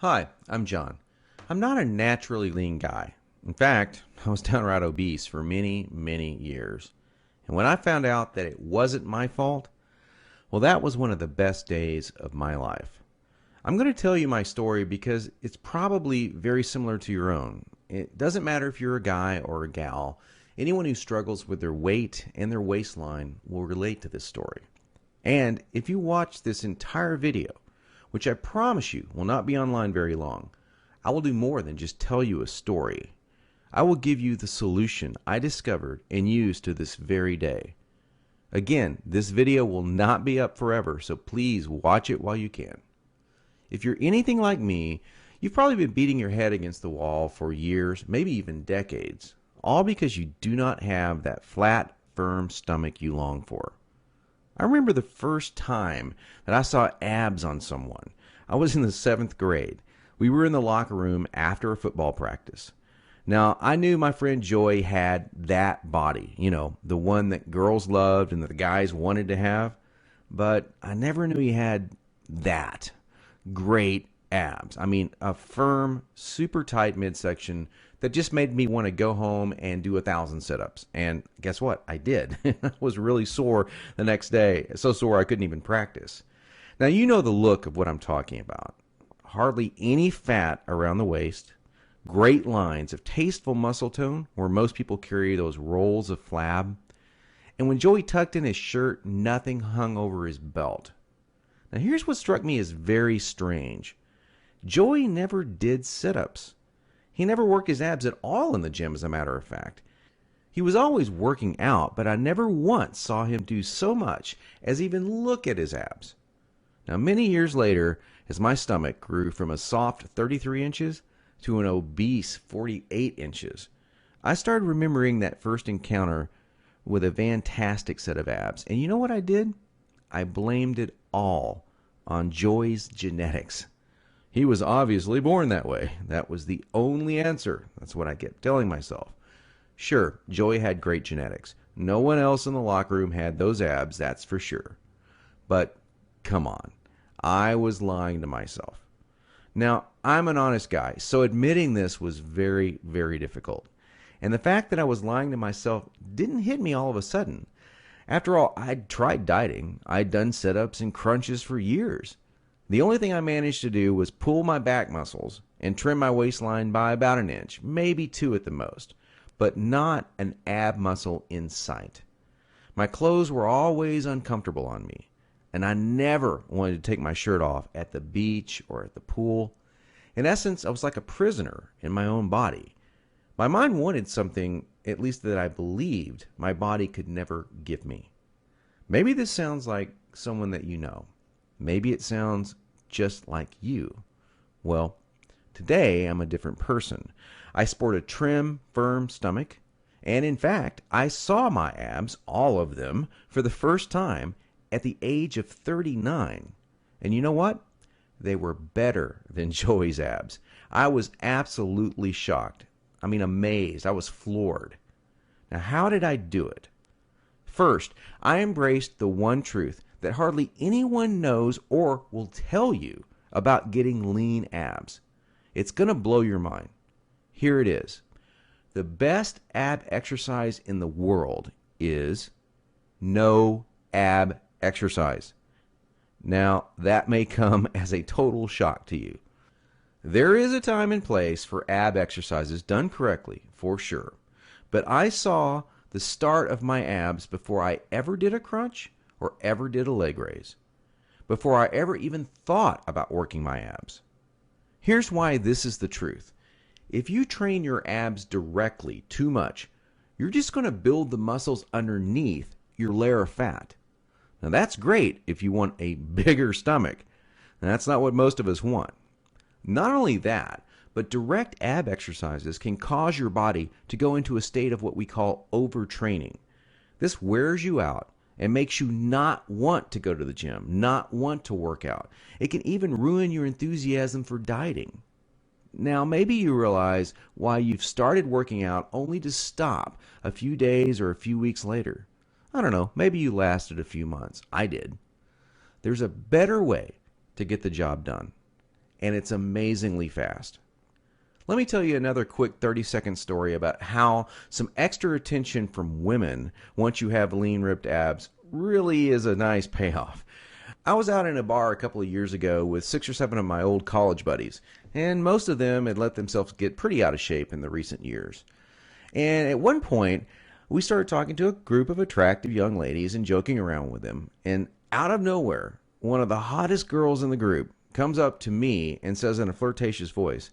Hi, I'm John. I'm not a naturally lean guy. In fact, I was downright obese for many, many years. And when I found out that it wasn't my fault, well, that was one of the best days of my life. I'm going to tell you my story because it's probably very similar to your own. It doesn't matter if you're a guy or a gal, anyone who struggles with their weight and their waistline will relate to this story. And if you watch this entire video, which I promise you will not be online very long, I will do more than just tell you a story. I will give you the solution I discovered and use to this very day. Again, this video will not be up forever, so please watch it while you can. If you're anything like me, you've probably been beating your head against the wall for years, maybe even decades, all because you do not have that flat, firm stomach you long for. I remember the first time that I saw abs on someone. I was in the 7th grade. We were in the locker room after a football practice. Now, I knew my friend Joy had that body, the one that girls loved and that the guys wanted to have, but I never knew he had that great abs. I mean, a firm, super tight midsection that just made me want to go home and do 1,000 sit-ups. And guess what? I did. I was really sore the next day, so sore I couldn't even practice. Now, you know the look of what I'm talking about. Hardly any fat around the waist, great lines of tasteful muscle tone where most people carry those rolls of flab. And when Joey tucked in his shirt, nothing hung over his belt. Now, here's what struck me as very strange. Joey never did sit-ups. He never worked his abs at all in the gym, as a matter of fact. He was always working out, but I never once saw him do so much as even look at his abs. Now, many years later, as my stomach grew from a soft 33 inches to an obese 48 inches, I started remembering that first encounter with a fantastic set of abs. And you know what I did? I blamed it all on Joey's genetics. He was obviously born that way. That was the only answer. That's what I kept telling myself. Sure, Joey had great genetics. No one else in the locker room had those abs, that's for sure. But come on, I was lying to myself. Now, I'm an honest guy, so admitting this was very, very difficult. And the fact that I was lying to myself didn't hit me all of a sudden. After all, I'd tried dieting. I'd done sit-ups and crunches for years. The only thing I managed to do was pull my back muscles and trim my waistline by about an inch, maybe 2 at the most, but not an ab muscle in sight. My clothes were always uncomfortable on me, and I never wanted to take my shirt off at the beach or at the pool. In essence, I was like a prisoner in my own body. My mind wanted something, at least that I believed, my body could never give me. Maybe this sounds like someone that you know. Maybe it sounds just like you. Well, today I'm a different person. I sport a trim, firm stomach, and in fact, I saw my abs, all of them, for the first time at the age of 39. And you know what? They were better than Joey's abs. I was absolutely shocked. I mean, amazed. I was floored. Now, how did I do it? First, I embraced the one truth that hardly anyone knows or will tell you about getting lean abs. It's going to blow your mind. Here it is. The best ab exercise in the world is no ab exercise. Now, that may come as a total shock to you. There is a time and place for ab exercises done correctly, for sure. But I saw the start of my abs before I ever did a crunch or ever did a leg raise, before I ever even thought about working my abs. Here's why this is the truth. If you train your abs directly too much, you're just going to build the muscles underneath your layer of fat. Now that's great if you want a bigger stomach. And that's not what most of us want. Not only that, but direct ab exercises can cause your body to go into a state of what we call overtraining. This wears you out and makes you not want to go to the gym, not want to work out. It can even ruin your enthusiasm for dieting. Now, maybe you realize why you've started working out only to stop a few days or a few weeks later. I don't know, maybe you lasted a few months. I did. There's a better way to get the job done. and it's amazingly fast. Let me tell you another quick 30-second story about how some extra attention from women once you have lean, ripped abs really is a nice payoff. I was out in a bar a couple of years ago with 6 or 7 of my old college buddies, and most of them had let themselves get pretty out of shape in the recent years. And at one point, we started talking to a group of attractive young ladies and joking around with them, and out of nowhere, one of the hottest girls in the group comes up to me and says in a flirtatious voice,